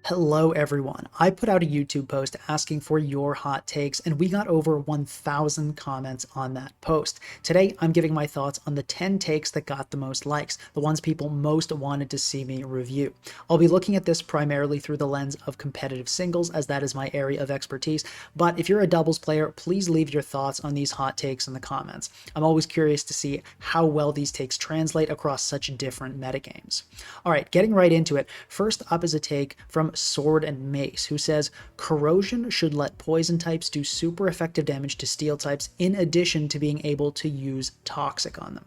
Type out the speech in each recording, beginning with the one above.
Hello everyone. I put out a YouTube post asking for your hot takes and we got over 1,000 comments on that post. Today I'm giving my thoughts on the 10 takes that got the most likes, the ones people most wanted to see me review. I'll be looking at this primarily through the lens of competitive singles as that is my area of expertise, but if you're a doubles player, please leave your thoughts on these hot takes in the comments. I'm always curious to see how well these takes translate across such different metagames. Alright, getting right into it, first up is a take from Sword and Mace, who says Corrosion should let poison types do super effective damage to steel types in addition to being able to use Toxic on them.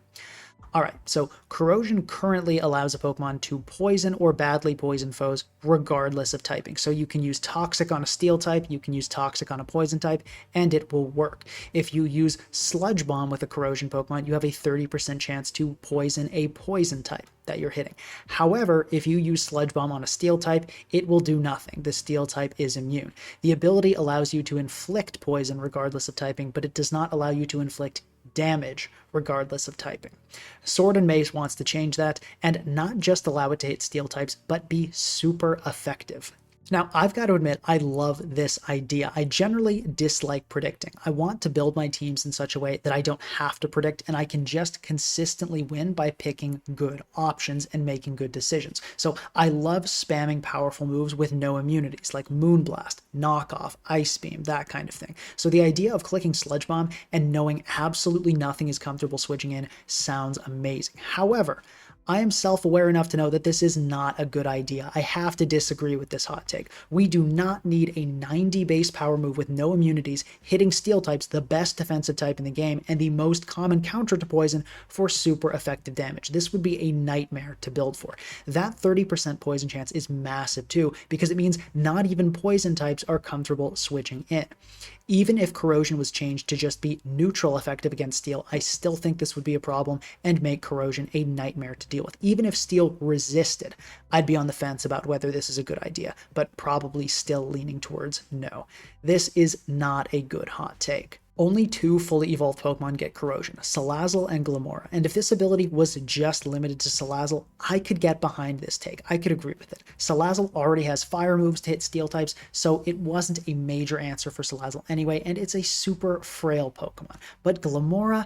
Alright, so Corrosion currently allows a Pokemon to poison or badly poison foes regardless of typing. So you can use Toxic on a Steel type, you can use Toxic on a Poison type, and it will work. If you use Sludge Bomb with a Corrosion Pokemon, you have a 30% chance to poison a Poison type that you're hitting. However, if you use Sludge Bomb on a Steel type, it will do nothing. The Steel type is immune. The ability allows you to inflict poison regardless of typing, but it does not allow you to inflict damage regardless of typing. Sword and Mace wants to change that and not just allow it to hit steel types, but be super effective. Now, I've got to admit, I love this idea. I generally dislike predicting. I want to build my teams in such a way that I don't have to predict and I can just consistently win by picking good options and making good decisions. So I love spamming powerful moves with no immunities like Moonblast, Knockoff, Ice Beam, that kind of thing. So the idea of clicking Sludge Bomb and knowing absolutely nothing is comfortable switching in sounds amazing. However, I am self-aware enough to know that this is not a good idea. I have to disagree with this hot take. We do not need a 90 base power move with no immunities, hitting steel types, the best defensive type in the game, and the most common counter to poison for super effective damage. This would be a nightmare to build for. That 30% poison chance is massive too, because it means not even poison types are comfortable switching in. Even if Corrosion was changed to just be neutral effective against Steel, I still think this would be a problem and make Corrosion a nightmare to deal with. Even if Steel resisted, I'd be on the fence about whether this is a good idea, but probably still leaning towards no. This is not a good hot take. Only two fully evolved Pokemon get Corrosion, Salazzle and Glamora, and if this ability was just limited to Salazzle, I could get behind this take. I could agree with it. Salazzle already has fire moves to hit steel types, so it wasn't a major answer for Salazzle anyway, and it's a super frail Pokemon. But Glamora,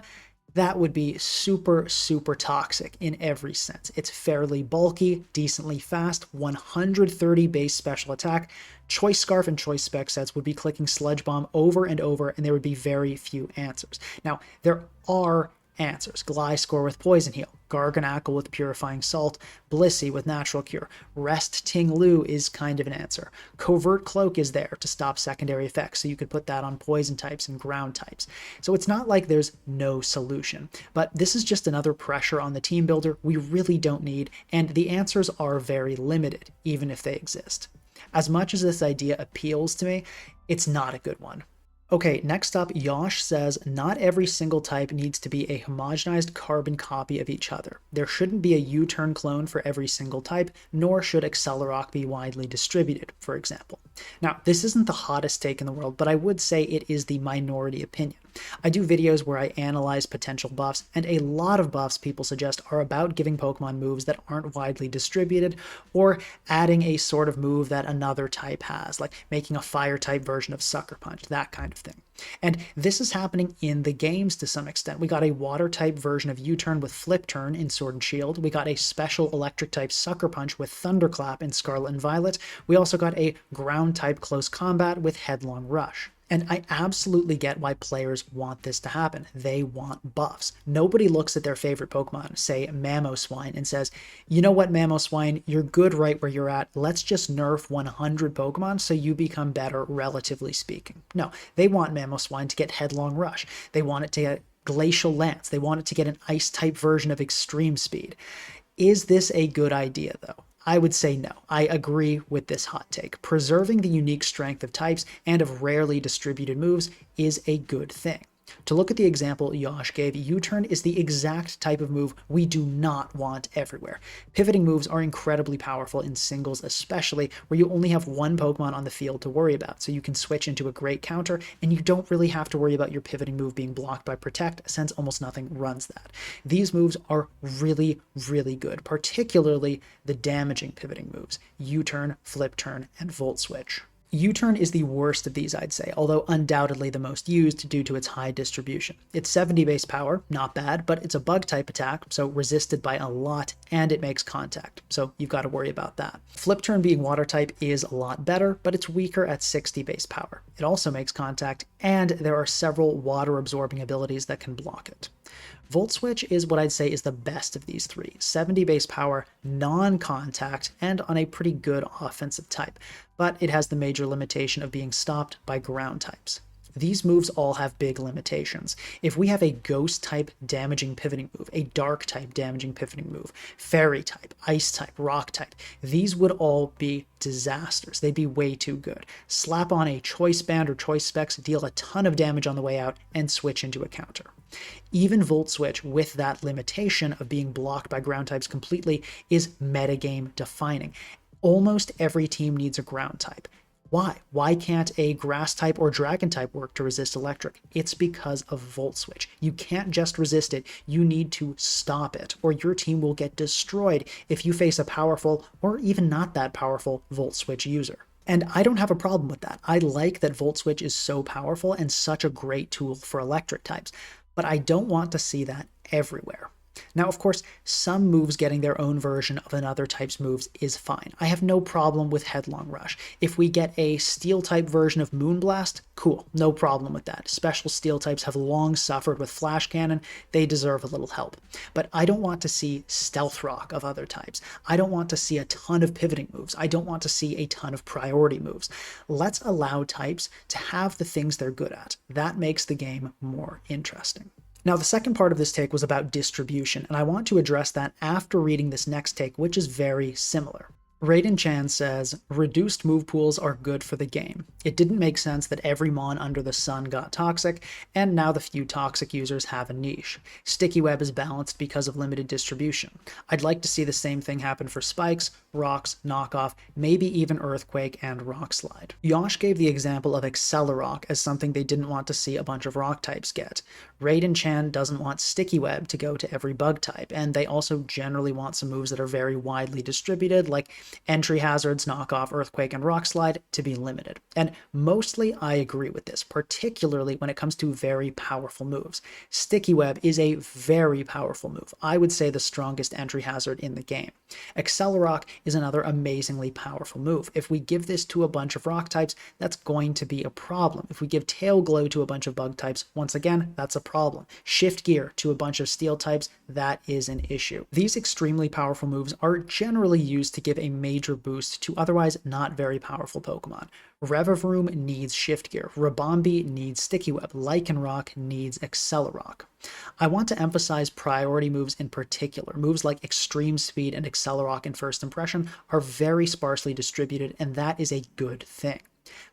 that would be super toxic in every sense. It's fairly bulky, decently fast, 130 base special attack. Choice Scarf and Choice Spec sets would be clicking Sludge Bomb over and over, and there would be very few answers. Now, there are answers. Gliscor with Poison Heal, Garganacl with Purifying Salt, Blissey with Natural Cure, Rest Ting Lu is kind of an answer. Covert Cloak is there to stop secondary effects, so you could put that on poison types and ground types. So it's not like there's no solution, but this is just another pressure on the team builder we really don't need, and the answers are very limited, even if they exist. As much as this idea appeals to me, it's not a good one. Okay, next up, Yosh says, not every single type needs to be a homogenized carbon copy of each other. There shouldn't be a U-turn clone for every single type, nor should Accelerock be widely distributed, for example. Now, this isn't the hottest take in the world, but I would say it is the minority opinion. I do videos where I analyze potential buffs, and a lot of buffs people suggest are about giving Pokemon moves that aren't widely distributed, or adding a sort of move that another type has, like making a fire type version of Sucker Punch, that kind of thing. And this is happening in the games to some extent. We got a water type version of U-turn with Flip Turn in Sword and Shield. We got a special electric type Sucker Punch with Thunderclap in Scarlet and Violet. We also got a ground type Close Combat with Headlong Rush. And I absolutely get why players want this to happen. They want buffs. Nobody looks at their favorite Pokemon, say Mamoswine, and says, you know what, Mamoswine, you're good right where you're at. Let's just nerf 100 Pokemon so you become better, relatively speaking. No, they want Mamoswine to get Headlong Rush. They want it to get Glacial Lance. They want it to get an Ice-type version of Extreme Speed. Is this a good idea, though? I would say no. I agree with this hot take. Preserving the unique strength of types and of rarely distributed moves is a good thing. To look at the example Yosh gave, U-turn is the exact type of move we do not want everywhere. Pivoting moves are incredibly powerful in singles, especially where you only have one Pokemon on the field to worry about, so you can switch into a great counter, and you don't really have to worry about your pivoting move being blocked by Protect, since almost nothing runs that. These moves are really, really good, particularly the damaging pivoting moves, U-turn, Flip Turn, and Volt Switch. U-turn is the worst of these, I'd say, although undoubtedly the most used due to its high distribution. It's 70 base power, not bad, but it's a bug-type attack, so resisted by a lot, and it makes contact, so you've got to worry about that. Flip Turn being water-type is a lot better, but it's weaker at 60 base power. It also makes contact, and there are several water-absorbing abilities that can block it. Volt Switch is what I'd say is the best of these three. 70 base power, non-contact, and on a pretty good offensive type, but it has the major limitation of being stopped by ground types. These moves all have big limitations. If we have a ghost type damaging pivoting move, a dark type damaging pivoting move, fairy type, ice type, rock type, these would all be disasters. They'd be way too good. Slap on a choice band or choice specs, deal a ton of damage on the way out, and switch into a counter. Even Volt Switch, with that limitation of being blocked by ground types completely, is metagame defining. Almost every team needs a ground type. Why? Why can't a grass type or dragon type work to resist electric? It's because of Volt Switch. You can't just resist it, you need to stop it, or your team will get destroyed if you face a powerful, or even not that powerful, Volt Switch user. And I don't have a problem with that. I like that Volt Switch is so powerful and such a great tool for electric types, but I don't want to see that everywhere. Now, of course, some moves getting their own version of another type's moves is fine. I have no problem with Headlong Rush. If we get a Steel-type version of Moonblast, cool, no problem with that. Special Steel types have long suffered with Flash Cannon, they deserve a little help. But I don't want to see Stealth Rock of other types. I don't want to see a ton of pivoting moves. I don't want to see a ton of priority moves. Let's allow types to have the things they're good at. That makes the game more interesting. Now, the second part of this take was about distribution, and I want to address that after reading this next take, which is very similar. Raiden Chan says, reduced move pools are good for the game. It didn't make sense that every mon under the sun got toxic, and now the few toxic users have a niche. Sticky Web is balanced because of limited distribution. I'd like to see the same thing happen for spikes, rocks, knockoff, maybe even earthquake and rock slide. Yosh gave the example of Accelerock as something they didn't want to see a bunch of rock types get. Raiden Chan doesn't want Sticky Web to go to every bug type, and they also generally want some moves that are very widely distributed, like entry hazards, knockoff, earthquake, and rock slide, to be limited. And mostly I agree with this, particularly when it comes to very powerful moves. Sticky Web is a very powerful move. I would say the strongest entry hazard in the game. Accelerock is another amazingly powerful move. If we give this to a bunch of rock types, that's going to be a problem. If we give Tail Glow to a bunch of bug types, once again, that's a problem. Shift Gear to a bunch of steel types, that is an issue. These extremely powerful moves are generally used to give a major boost to otherwise not very powerful Pokemon. Revavroom needs Shift Gear, Rabombi needs Sticky Web, Lycanroc needs Accelerock. I want to emphasize priority moves in particular. Moves like Extreme Speed and Accelerock in First Impression are very sparsely distributed, and that is a good thing.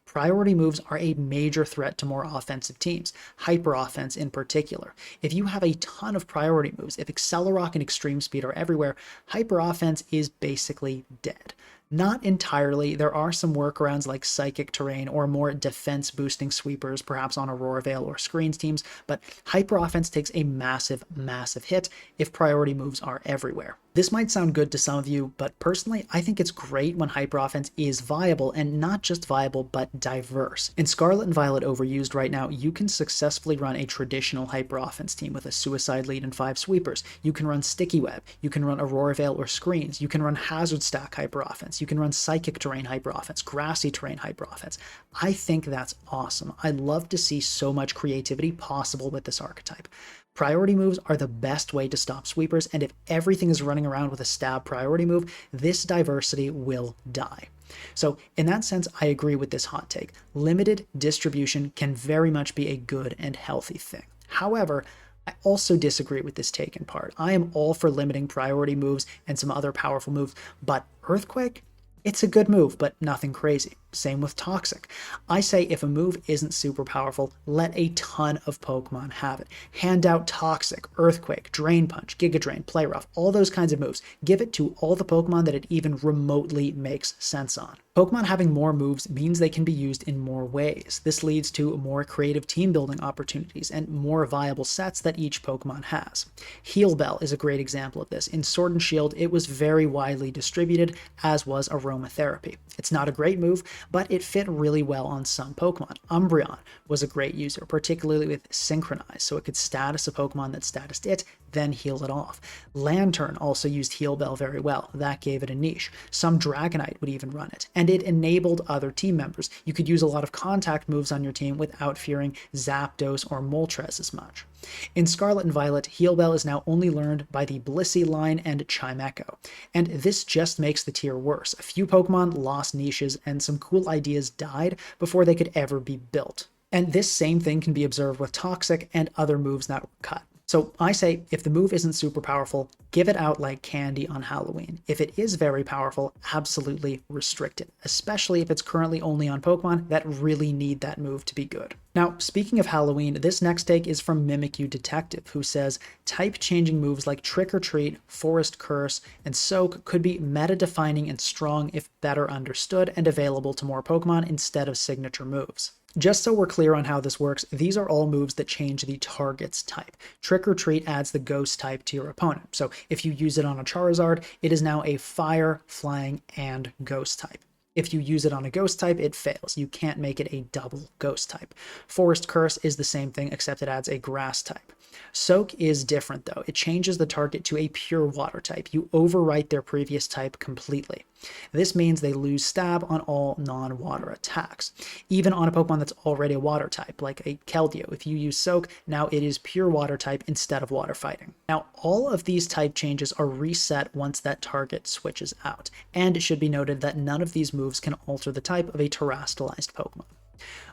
Priority moves are a major threat to more offensive teams, hyper offense in particular. If you have a ton of priority moves, if Accelerock and Extreme Speed are everywhere, hyper offense is basically dead. Not entirely. There are some workarounds like Psychic Terrain or more defense boosting sweepers, perhaps on Aurora Veil or Screens teams, but hyper offense takes a massive, massive hit if priority moves are everywhere. This might sound good to some of you, but personally, I think it's great when hyper offense is viable, and not just viable, but diverse. In Scarlet and Violet Overused right now, you can successfully run a traditional hyper offense team with a Suicide Lead and 5 sweepers. You can run Sticky Web, you can run Aurora Veil or Screens, you can run Hazard Stack hyper offense, you can run Psychic Terrain hyper offense, Grassy Terrain hyper offense. I think that's awesome. I love to see so much creativity possible with this archetype. Priority moves are the best way to stop sweepers, and if everything is running around with a stab priority move, this diversity will die. So in that sense, I agree with this hot take. Limited distribution can very much be a good and healthy thing. However, I also disagree with this take in part. I am all for limiting priority moves and some other powerful moves, but Earthquake? It's a good move, but nothing crazy. Same with Toxic. I say if a move isn't super powerful, let a ton of Pokemon have it. Hand out Toxic, Earthquake, Drain Punch, Giga Drain, Play Rough, all those kinds of moves. Give it to all the Pokemon that it even remotely makes sense on. Pokemon having more moves means they can be used in more ways. This leads to more creative team building opportunities and more viable sets that each Pokemon has. Heal Bell is a great example of this. In Sword and Shield, it was very widely distributed, as was Aromatherapy. It's not a great move, but it fit really well on some Pokemon. Umbreon was a great user, particularly with Synchronize, so it could status a Pokemon that statused it, then heal it off. Lantern also used Heal Bell very well. That gave it a niche. Some Dragonite would even run it, and it enabled other team members. You could use a lot of contact moves on your team without fearing Zapdos or Moltres as much. In Scarlet and Violet, Heal Bell is now only learned by the Blissey line and Chimecho, and this just makes the tier worse. A few Pokemon lost niches, and some cool ideas died before they could ever be built. And this same thing can be observed with Toxic and other moves that were cut. So I say, if the move isn't super powerful, give it out like candy on Halloween. If it is very powerful, absolutely restrict it, especially if it's currently only on Pokemon that really need that move to be good. Now, speaking of Halloween, this next take is from Mimikyu Detective, who says, type-changing moves like Trick or Treat, Forest Curse, and Soak could be meta-defining and strong if better understood and available to more Pokemon instead of signature moves. Just so we're clear on how this works, these are all moves that change the target's type. Trick or Treat adds the ghost type to your opponent. So if you use it on a Charizard, it is now a fire, flying, and ghost type. If you use it on a ghost type, it fails. You can't make it a double ghost type. Forest Curse is the same thing, except it adds a grass type. Soak is different though. It changes the target to a pure water type. You overwrite their previous type completely. This means they lose stab on all non-water attacks. Even on a Pokemon that's already a water type, like a Keldeo, if you use Soak, now it is pure water type instead of water fighting. Now, all of these type changes are reset once that target switches out, and it should be noted that none of these moves can alter the type of a terastallized Pokemon.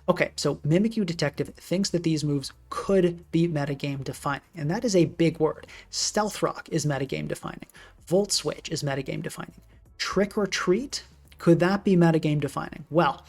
Okay, so Mimikyu Detective thinks that these moves could be metagame defining, and that is a big word. Stealth Rock is metagame defining. Volt Switch is metagame defining. Trick or Treat? Could that be metagame defining? Well,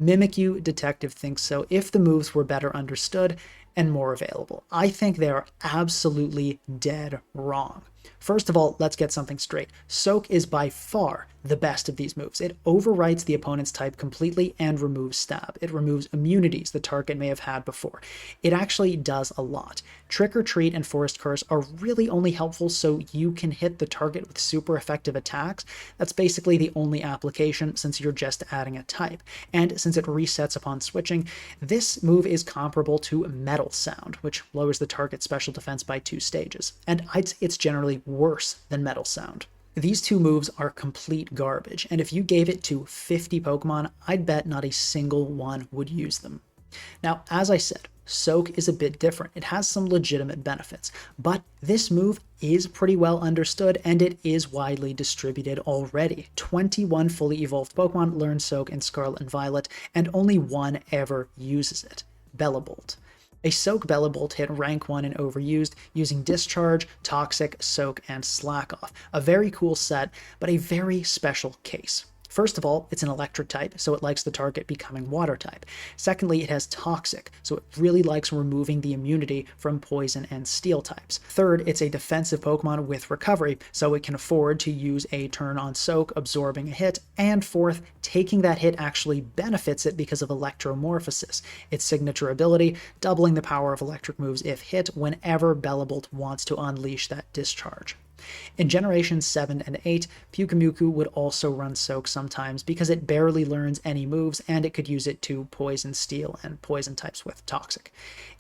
Mimikyu Detective thinks so if the moves were better understood and more available. I think they are absolutely dead wrong. First of all, let's get something straight. Soak is by far the best of these moves. It overwrites the opponent's type completely and removes stab. It removes immunities the target may have had before. It actually does a lot. Trick or Treat and Forest Curse are really only helpful so you can hit the target with super effective attacks. That's basically the only application since you're just adding a type. And since it resets upon switching, this move is comparable to Metal Sound, which lowers the target's special defense by 2 stages. And I'd say it's generally worse than Metal Sound. These two moves are complete garbage, and if you gave it to 50 Pokemon, I'd bet not a single one would use them. Now, as I said, Soak is a bit different. It has some legitimate benefits, but this move is pretty well understood and it is widely distributed already. 21 fully evolved Pokemon learn Soak in Scarlet and Violet, and only one ever uses it, Bellabolt. A Soak Bellabolt hit rank 1 and overused using Discharge, Toxic, Soak, and Slack Off. A very cool set, but a very special case. First of all, it's an electric type, so it likes the target becoming water type. Secondly, it has Toxic, so it really likes removing the immunity from poison and steel types. Third, it's a defensive Pokemon with recovery, so it can afford to use a turn on Soak, absorbing a hit. And fourth, taking that hit actually benefits it because of Electromorphosis, its signature ability, doubling the power of electric moves if hit whenever Bellabolt wants to unleash that discharge. In Generations 7 and 8, Pyukumuku would also run Soak sometimes because it barely learns any moves and it could use it to poison steel and poison types with Toxic.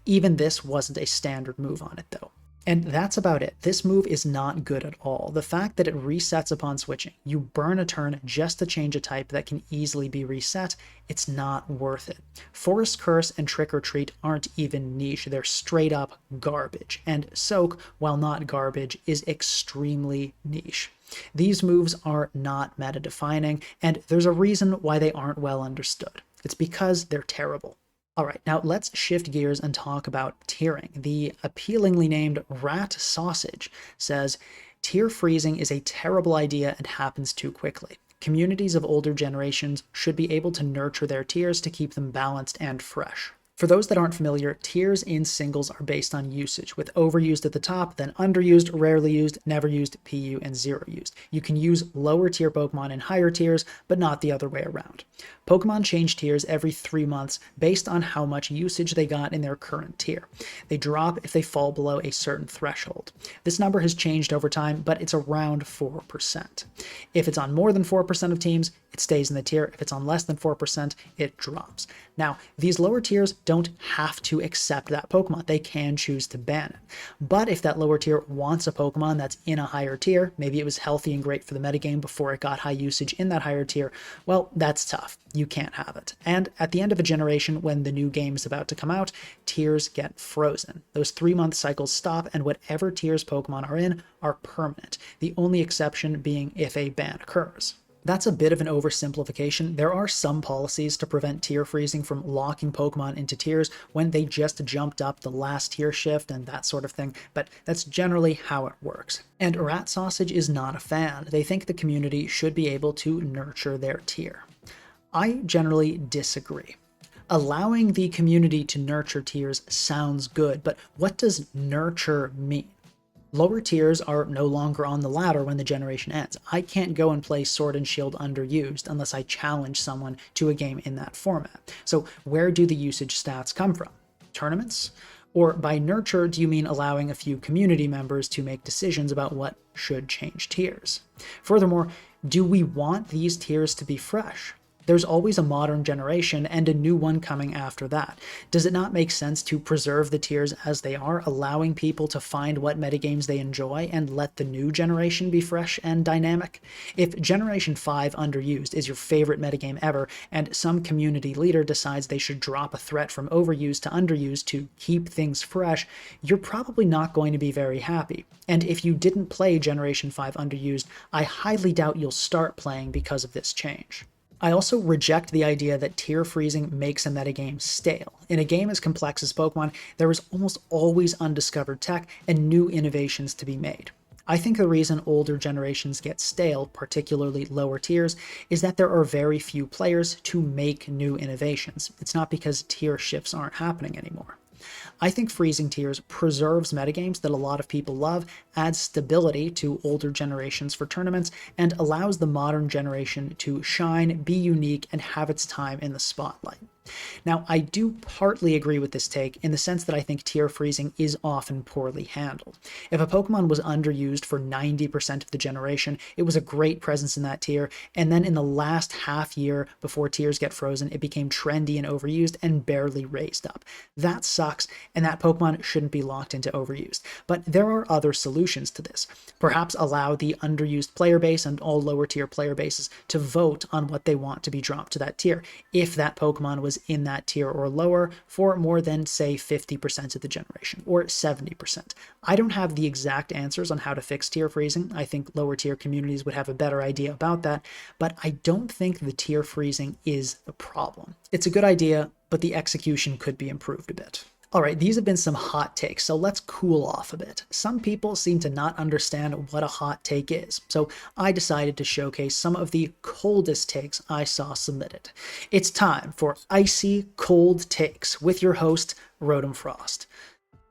Even this wasn't a standard move on it though. And that's about it. This move is not good at all. The fact that it resets upon switching, you burn a turn just to change a type that can easily be reset, it's not worth it. Forest Curse and Trick or Treat aren't even niche, they're straight up garbage. And Soak, while not garbage, is extremely niche. These moves are not meta-defining, and there's a reason why they aren't well understood. It's because they're terrible. Alright, now let's shift gears and talk about tiering. The appealingly named Rat Sausage says, tier freezing is a terrible idea and happens too quickly. Communities of older generations should be able to nurture their tiers to keep them balanced and fresh. For those that aren't familiar, tiers in singles are based on usage, with overused at the top, then underused, rarely used, never used, PU, and zero used. You can use lower tier Pokemon in higher tiers, but not the other way around. Pokemon change tiers every 3 months based on how much usage they got in their current tier. They drop if they fall below a certain threshold. This number has changed over time, but it's around 4%. If it's on more than 4% of teams, it stays in the tier. If it's on less than 4%, it drops. Now, these lower tiers don't have to accept that Pokemon. They can choose to ban it. But if that lower tier wants a Pokemon that's in a higher tier, maybe it was healthy and great for the metagame before it got high usage in that higher tier, well, that's tough. You can't have it. And at the end of a generation, when the new game is about to come out, tiers get frozen. Those 3-month cycles stop, and whatever tiers Pokemon are in are permanent. The only exception being if a ban occurs. That's a bit of an oversimplification. There are some policies to prevent tier freezing from locking Pokemon into tiers when they just jumped up the last tier shift and that sort of thing, but that's generally how it works. And Rat Sausage is not a fan. They think the community should be able to nurture their tier. I generally disagree. Allowing the community to nurture tiers sounds good, but what does nurture mean? Lower tiers are no longer on the ladder when the generation ends. I can't go and play Sword and Shield underused unless I challenge someone to a game in that format. So where do the usage stats come from? Tournaments? Or by nurture, do you mean allowing a few community members to make decisions about what should change tiers? Furthermore, do we want these tiers to be fresh? There's always a modern generation and a new one coming after that. Does it not make sense to preserve the tiers as they are, allowing people to find what metagames they enjoy and let the new generation be fresh and dynamic? If Generation 5 Underused is your favorite metagame ever, and some community leader decides they should drop a threat from overused to underused to keep things fresh, you're probably not going to be very happy. And if you didn't play Generation 5 Underused, I highly doubt you'll start playing because of this change. I also reject the idea that tier freezing makes a metagame stale. In a game as complex as Pokemon, there is almost always undiscovered tech and new innovations to be made. I think the reason older generations get stale, particularly lower tiers, is that there are very few players to make new innovations. It's not because tier shifts aren't happening anymore. I think freezing tiers preserves metagames that a lot of people love, adds stability to older generations for tournaments, and allows the modern generation to shine, be unique, and have its time in the spotlight. Now, I do partly agree with this take in the sense that I think tier freezing is often poorly handled. If a Pokemon was underused for 90% of the generation, it was a great presence in that tier, and then in the last half year before tiers get frozen, it became trendy and overused and barely raised up. That sucks, and that Pokemon shouldn't be locked into overused. But there are other solutions to this. Perhaps allow the underused player base and all lower tier player bases to vote on what they want to be dropped to that tier, if that Pokemon was in that tier or lower for more than, say, 50% of the generation, or 70%. I don't have the exact answers on how to fix tier freezing. I think lower tier communities would have a better idea about that, but I don't think the tier freezing is the problem. It's a good idea, but the execution could be improved a bit. Alright, these have been some hot takes, so let's cool off a bit. Some people seem to not understand what a hot take is, so I decided to showcase some of the coldest takes I saw submitted. It's time for Icy Cold Takes with your host, Rotom Frost.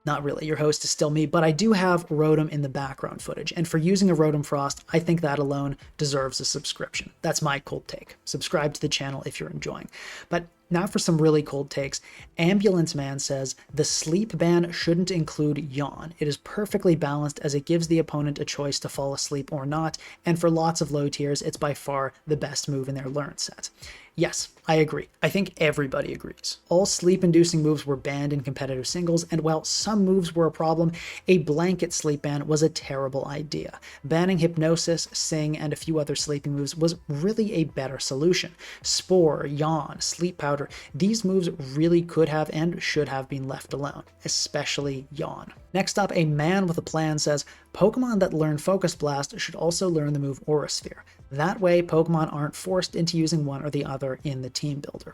Not really, your host is still me, but I do have Rotom in the background footage, and for using a Rotom Frost, I think that alone deserves a subscription. That's my cold take. Subscribe to the channel if you're enjoying. But now for some really cold takes. Ambulance Man says, the sleep ban shouldn't include yawn. It is perfectly balanced as it gives the opponent a choice to fall asleep or not, and for lots of low tiers, it's by far the best move in their learn set. Yes, I agree. I think everybody agrees. All sleep-inducing moves were banned in competitive singles, and while some moves were a problem, a blanket sleep ban was a terrible idea. Banning Hypnosis, Sing, and a few other sleeping moves was really a better solution. Spore, Yawn, Sleep Powder, these moves really could have and should have been left alone, especially Yawn. Next up, a man with a plan says, Pokemon that learn Focus Blast should also learn the move Aura Sphere. That way, Pokemon aren't forced into using one or the other in the team builder.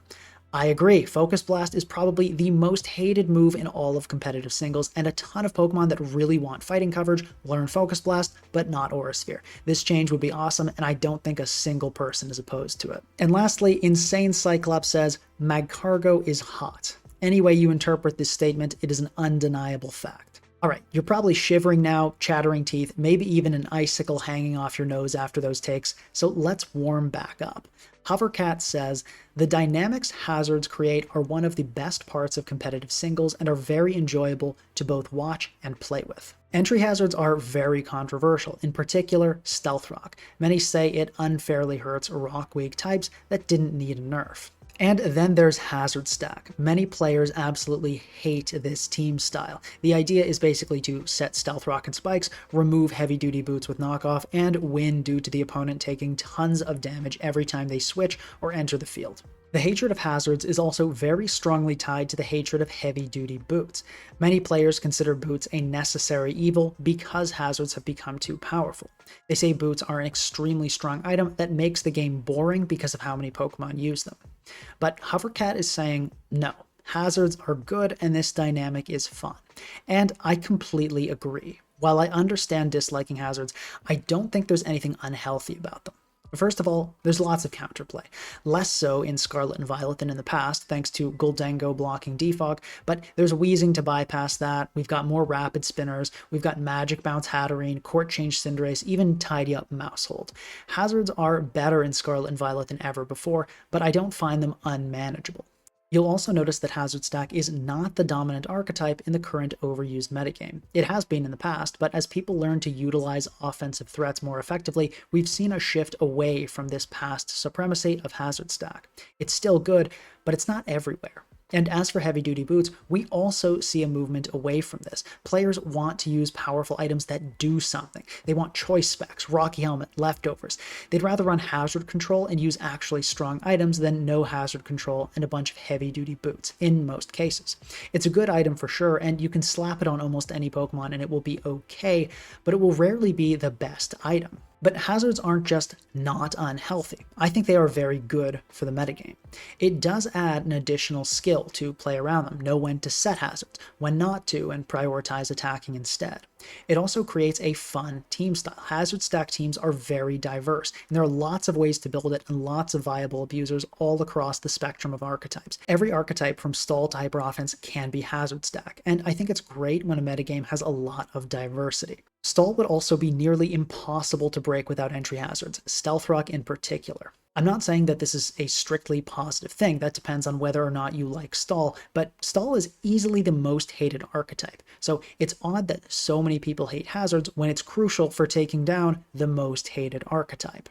I agree. Focus Blast is probably the most hated move in all of competitive singles, and a ton of Pokemon that really want fighting coverage learn Focus Blast, but not Aura Sphere. This change would be awesome, and I don't think a single person is opposed to it. And lastly, Insane Cyclops says, Magcargo is hot. Any way you interpret this statement, it is an undeniable fact. Alright, you're probably shivering now, chattering teeth, maybe even an icicle hanging off your nose after those takes, so let's warm back up. Hovercat says, the dynamics hazards create are one of the best parts of competitive singles and are very enjoyable to both watch and play with. Entry hazards are very controversial, in particular Stealth Rock. Many say it unfairly hurts rock-weak types that didn't need a nerf. And then there's Hazard Stack. Many players absolutely hate this team style. The idea is basically to set Stealth Rock and Spikes, remove Heavy Duty Boots with Knockoff, and win due to the opponent taking tons of damage every time they switch or enter the field. The hatred of hazards is also very strongly tied to the hatred of heavy-duty boots. Many players consider boots a necessary evil because hazards have become too powerful. They say boots are an extremely strong item that makes the game boring because of how many Pokemon use them. But Hovercat is saying, no, hazards are good and this dynamic is fun. And I completely agree. While I understand disliking hazards, I don't think there's anything unhealthy about them. First of all, there's lots of counterplay. Less so in Scarlet and Violet than in the past, thanks to Gholdengo blocking Defog, but there's Weezing to bypass that, we've got more Rapid Spinners, we've got Magic Bounce Hatterene, Court Change Cinderace, even Tidy Up Mousehold. Hazards are better in Scarlet and Violet than ever before, but I don't find them unmanageable. You'll also notice that Hazard Stack is not the dominant archetype in the current overused metagame. It has been in the past, but as people learn to utilize offensive threats more effectively, we've seen a shift away from this past supremacy of Hazard Stack. It's still good, but it's not everywhere. And as for heavy-duty boots, we also see a movement away from this. Players want to use powerful items that do something. They want choice specs, Rocky Helmet, leftovers. They'd rather run hazard control and use actually strong items than no hazard control and a bunch of heavy-duty boots, in most cases. It's a good item for sure, and you can slap it on almost any Pokemon and it will be okay, but it will rarely be the best item. But hazards aren't just not unhealthy. I think they are very good for the metagame. It does add an additional skill to play around them, know when to set hazards, when not to, and prioritize attacking instead. It also creates a fun team style. Hazard Stack teams are very diverse, and there are lots of ways to build it and lots of viable abusers all across the spectrum of archetypes. Every archetype from Stall to Hyper Offense can be Hazard Stack, and I think it's great when a metagame has a lot of diversity. Stall would also be nearly impossible to break without entry hazards, Stealth Rock in particular. I'm not saying that this is a strictly positive thing, that depends on whether or not you like Stall, but Stall is easily the most hated archetype, so it's odd that so many people hate hazards when it's crucial for taking down the most hated archetype.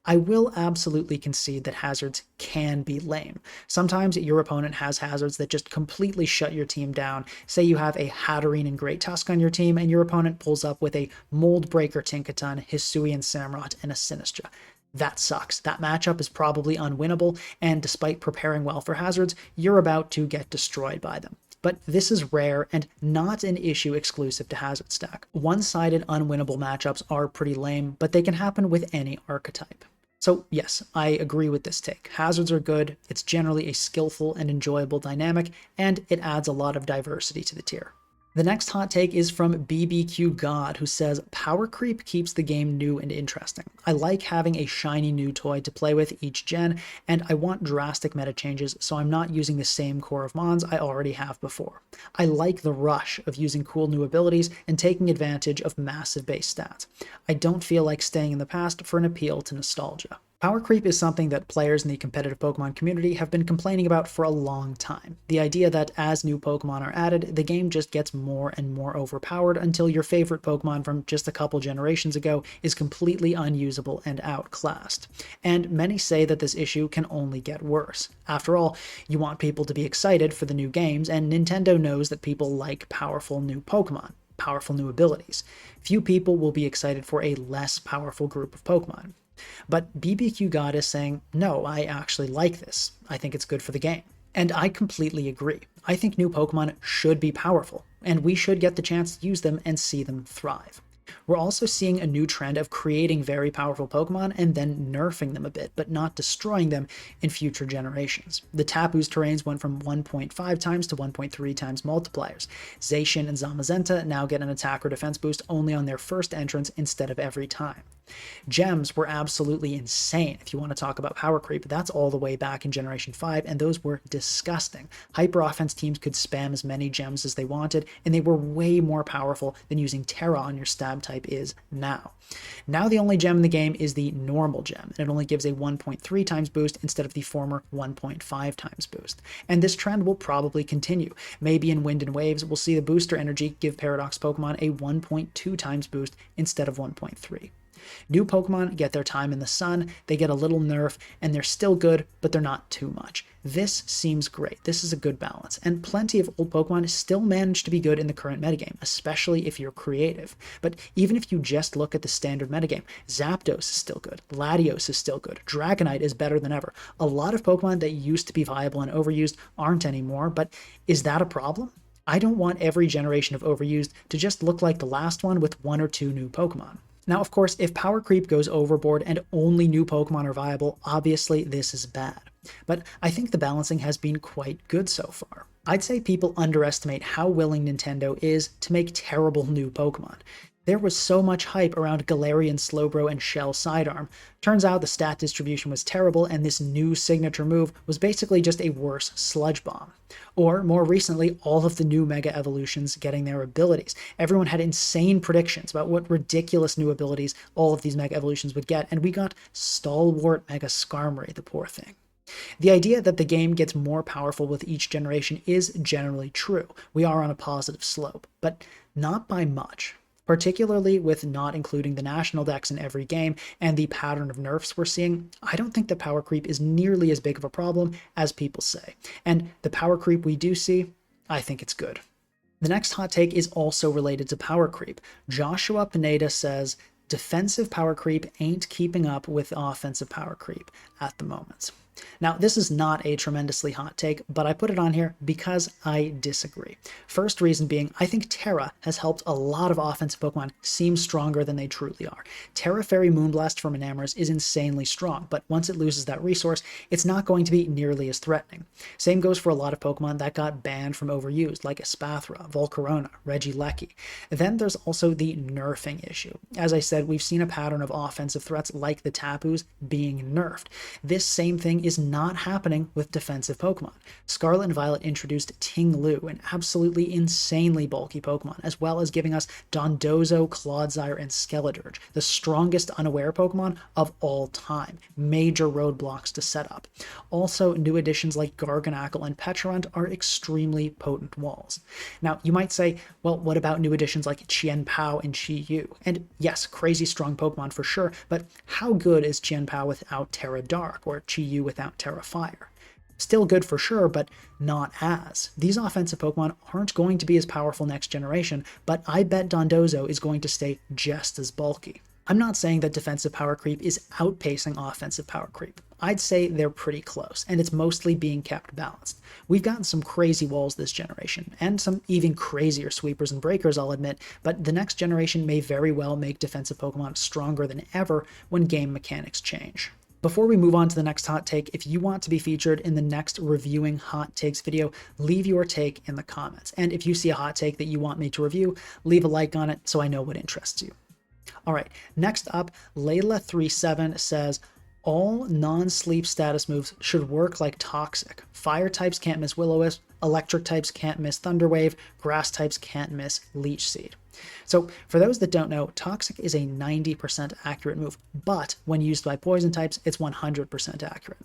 I will absolutely concede that hazards can be lame. Sometimes your opponent has hazards that just completely shut your team down. Say you have a Hatterene and Great Tusk on your team, and your opponent pulls up with a Mold Breaker Tinkaton, Hisuian Samurott, and a Sinistra. That sucks. That matchup is probably unwinnable, and despite preparing well for hazards, you're about to get destroyed by them. But this is rare and not an issue exclusive to Hazard Stack. One-sided unwinnable matchups are pretty lame, but they can happen with any archetype. So yes, I agree with this take. Hazards are good, it's generally a skillful and enjoyable dynamic, and it adds a lot of diversity to the tier. The next hot take is from BBQ God, who says, power creep keeps the game new and interesting. I like having a shiny new toy to play with each gen, and I want drastic meta changes, so I'm not using the same core of mons I already have before. I like the rush of using cool new abilities and taking advantage of massive base stats. I don't feel like staying in the past for an appeal to nostalgia. Power creep is something that players in the competitive Pokemon community have been complaining about for a long time. The idea that as new Pokemon are added, the game just gets more and more overpowered until your favorite Pokemon from just a couple generations ago is completely unusable and outclassed. And many say that this issue can only get worse. After all, you want people to be excited for the new games, and Nintendo knows that people like powerful new Pokemon, powerful new abilities. Few people will be excited for a less powerful group of Pokemon. But BBQ God is saying, no, I actually like this. I think it's good for the game. And I completely agree. I think new Pokemon should be powerful, and we should get the chance to use them and see them thrive. We're also seeing a new trend of creating very powerful Pokemon and then nerfing them a bit, but not destroying them in future generations. The Tapu's terrains went from 1.5 times to 1.3 times multipliers. Zacian and Zamazenta now get an attack or defense boost only on their first entrance instead of every time. Gems were absolutely insane. If you want to talk about power creep, that's all the way back in Generation 5, and those were disgusting. Hyper offense teams could spam as many gems as they wanted, and they were way more powerful than using Terra on your stab type is now. Now the only gem in the game is the normal gem, and it only gives a 1.3 times boost instead of the former 1.5 times boost. And this trend will probably continue. Maybe in Wind and Waves, we'll see the booster energy give Paradox Pokemon a 1.2 times boost instead of 1.3. New Pokemon get their time in the sun, they get a little nerf, and they're still good, but they're not too much. This seems great. This is a good balance, and plenty of old Pokemon still manage to be good in the current metagame, especially if you're creative. But even if you just look at the standard metagame, Zapdos is still good, Latios is still good, Dragonite is better than ever. A lot of Pokemon that used to be viable and overused aren't anymore, but is that a problem? I don't want every generation of overused to just look like the last one with 1 or 2 new Pokemon. Now, of course, if power creep goes overboard and only new Pokemon are viable, obviously this is bad. But I think the balancing has been quite good so far. I'd say people underestimate how willing Nintendo is to make terrible new Pokemon. There was so much hype around Galarian Slowbro and Shell Sidearm. Turns out the stat distribution was terrible, and this new signature move was basically just a worse Sludge Bomb. Or, more recently, all of the new Mega Evolutions getting their abilities. Everyone had insane predictions about what ridiculous new abilities all of these Mega Evolutions would get, and we got Stalwart Mega Skarmory, the poor thing. The idea that the game gets more powerful with each generation is generally true. We are on a positive slope, but not by much. Particularly with not including the national decks in every game and the pattern of nerfs we're seeing, I don't think the power creep is nearly as big of a problem as people say. And the power creep we do see, I think it's good. The next hot take is also related to power creep. Joshua Pineda says, defensive power creep ain't keeping up with offensive power creep at the moment. Now, this is not a tremendously hot take, but I put it on here because I disagree. First reason being, I think Terra has helped a lot of offensive Pokemon seem stronger than they truly are. Terra Fairy Moonblast from Enamorus is insanely strong, but once it loses that resource, it's not going to be nearly as threatening. Same goes for a lot of Pokemon that got banned from overused, like Espathra, Volcarona, Regieleki. Then there's also the nerfing issue. As I said, we've seen a pattern of offensive threats like the Tapus being nerfed. This same thing is not happening with defensive Pokemon. Scarlet and Violet introduced Ting-Lu, an absolutely insanely bulky Pokemon, as well as giving us Dondozo, Clodsire, and Skeledirge, the strongest unaware Pokemon of all time. Major roadblocks to set up. Also, new additions like Garganacl and Pecharunt are extremely potent walls. Now, you might say, well, what about new additions like Qianpao and Chi-Yu? And yes, crazy strong Pokemon for sure, but how good is Qianpao without Terra Dark, or Chi-Yu without Terra Fire? Still good for sure, but not as. These offensive Pokemon aren't going to be as powerful next generation, but I bet Dondozo is going to stay just as bulky. I'm not saying that defensive power creep is outpacing offensive power creep. I'd say they're pretty close, and it's mostly being kept balanced. We've gotten some crazy walls this generation, and some even crazier sweepers and breakers, I'll admit, but the next generation may very well make defensive Pokemon stronger than ever when game mechanics change. Before we move on to the next hot take, if you want to be featured in the next reviewing hot takes video, leave your take in the comments. And if you see a hot take that you want me to review, leave a like on it so I know what interests you. All right, next up, Layla37 says, all non-sleep status moves should work like Toxic. Fire types can't miss Will-O-Wisp, electric types can't miss Thunderwave, grass types can't miss Leech Seed. So for those that don't know, Toxic is a 90% accurate move, but when used by poison types, it's 100% accurate.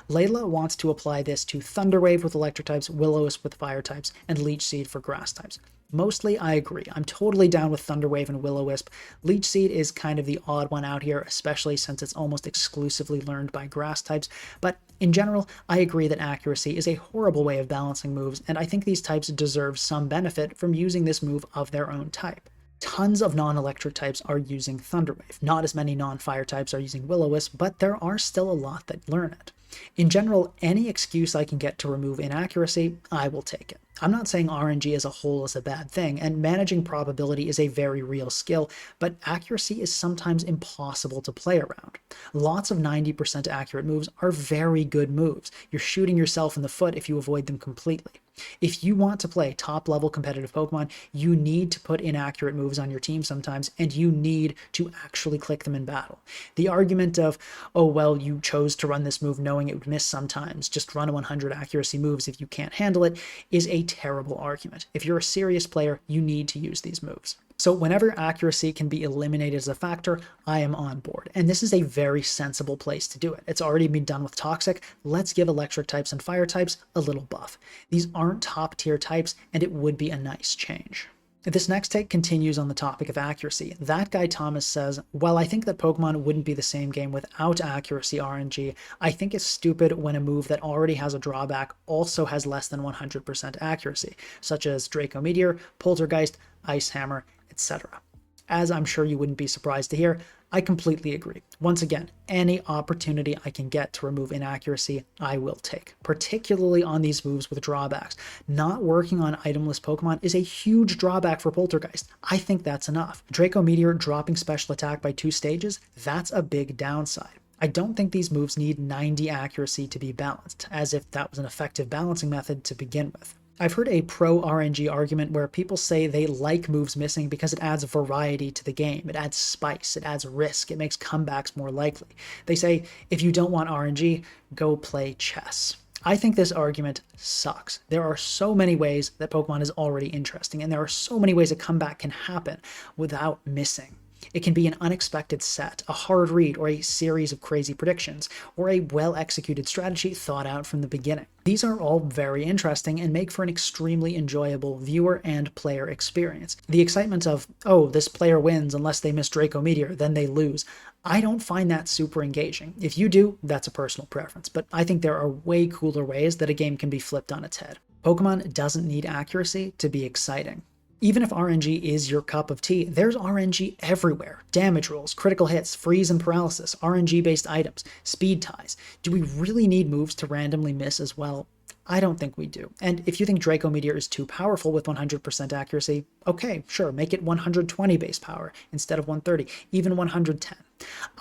Layla wants to apply this to Thunderwave with electric types, Will-O-Wisp with fire types, and Leech Seed for grass types. Mostly, I agree. I'm totally down with Thunderwave and Will-O-Wisp. Leech Seed is kind of the odd one out here, especially since it's almost exclusively learned by grass types, but in general, I agree that accuracy is a horrible way of balancing moves, and I think these types deserve some benefit from using this move of their own type. Tons of non-electric types are using Thunderwave. Not as many non-fire types are using Will-O-Wisp, but there are still a lot that learn it. In general, any excuse I can get to remove inaccuracy, I will take it. I'm not saying RNG as a whole is a bad thing, and managing probability is a very real skill, but accuracy is sometimes impossible to play around. Lots of 90% accurate moves are very good moves. You're shooting yourself in the foot if you avoid them completely. If you want to play top-level competitive Pokemon, you need to put inaccurate moves on your team sometimes, and you need to actually click them in battle. The argument of, oh, well, you chose to run this move knowing it would miss sometimes, just run 100 accuracy moves if you can't handle it, is a terrible argument. If you're a serious player, you need to use these moves. So whenever accuracy can be eliminated as a factor, I am on board. And this is a very sensible place to do it. It's already been done with Toxic. Let's give electric types and fire types a little buff. These aren't top tier types, and it would be a nice change. This next take continues on the topic of accuracy. That guy Thomas says, while I think that Pokemon wouldn't be the same game without accuracy RNG, I think it's stupid when a move that already has a drawback also has less than 100% accuracy, such as Draco Meteor, Poltergeist, Ice Hammer, etc. As I'm sure you wouldn't be surprised to hear, I completely agree. Once again, any opportunity I can get to remove inaccuracy, I will take, particularly on these moves with drawbacks. Not working on itemless Pokemon is a huge drawback for Poltergeist. I think that's enough. Draco Meteor dropping special attack by 2 stages, that's a big downside. I don't think these moves need 90 accuracy to be balanced, as if that was an effective balancing method to begin with. I've heard a pro-RNG argument where people say they like moves missing because it adds variety to the game, it adds spice, it adds risk, it makes comebacks more likely. They say, if you don't want RNG, go play chess. I think this argument sucks. There are so many ways that Pokemon is already interesting, and there are so many ways a comeback can happen without missing. It can be an unexpected set, a hard read, or a series of crazy predictions, or a well-executed strategy thought out from the beginning. These are all very interesting and make for an extremely enjoyable viewer and player experience. The excitement of, oh, this player wins unless they miss Draco Meteor, then they lose. I don't find that super engaging. If you do, that's a personal preference, but I think there are way cooler ways that a game can be flipped on its head. Pokemon doesn't need accuracy to be exciting. Even if RNG is your cup of tea, there's RNG everywhere. Damage rolls, critical hits, freeze and paralysis, RNG-based items, speed ties. Do we really need moves to randomly miss as well? I don't think we do. And if you think Draco Meteor is too powerful with 100% accuracy, okay, sure, make it 120 base power instead of 130, even 110.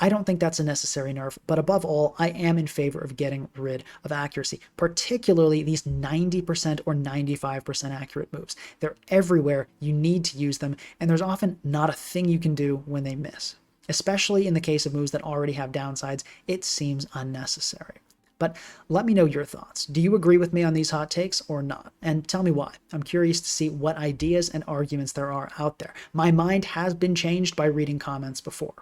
I don't think that's a necessary nerf, but above all, I am in favor of getting rid of accuracy, particularly these 90% or 95% accurate moves. They're everywhere, you need to use them, and there's often not a thing you can do when they miss. Especially in the case of moves that already have downsides, it seems unnecessary. But let me know your thoughts. Do you agree with me on these hot takes or not? And tell me why. I'm curious to see what ideas and arguments there are out there. My mind has been changed by reading comments before.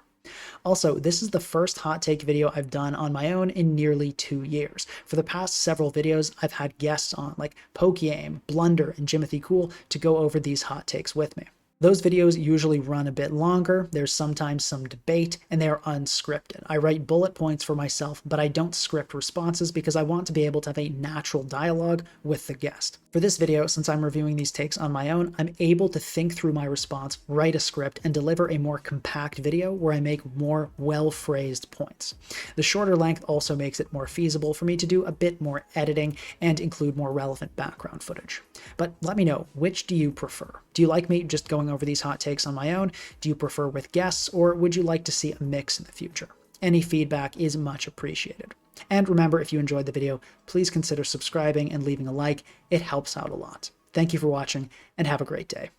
Also, this is the first hot take video I've done on my own in nearly 2 years. For the past several videos, I've had guests on like Pokeaim, Blunder, and Jimothy Cool to go over these hot takes with me. Those videos usually run a bit longer, there's sometimes some debate, and they are unscripted. I write bullet points for myself, but I don't script responses because I want to be able to have a natural dialogue with the guest. For this video, since I'm reviewing these takes on my own, I'm able to think through my response, write a script, and deliver a more compact video where I make more well-phrased points. The shorter length also makes it more feasible for me to do a bit more editing and include more relevant background footage. But let me know, which do you prefer? Do you like me just going over these hot takes on my own? Do you prefer with guests, or would you like to see a mix in the future? Any feedback is much appreciated. And remember, if you enjoyed the video, please consider subscribing and leaving a like. It helps out a lot. Thank you for watching, and have a great day.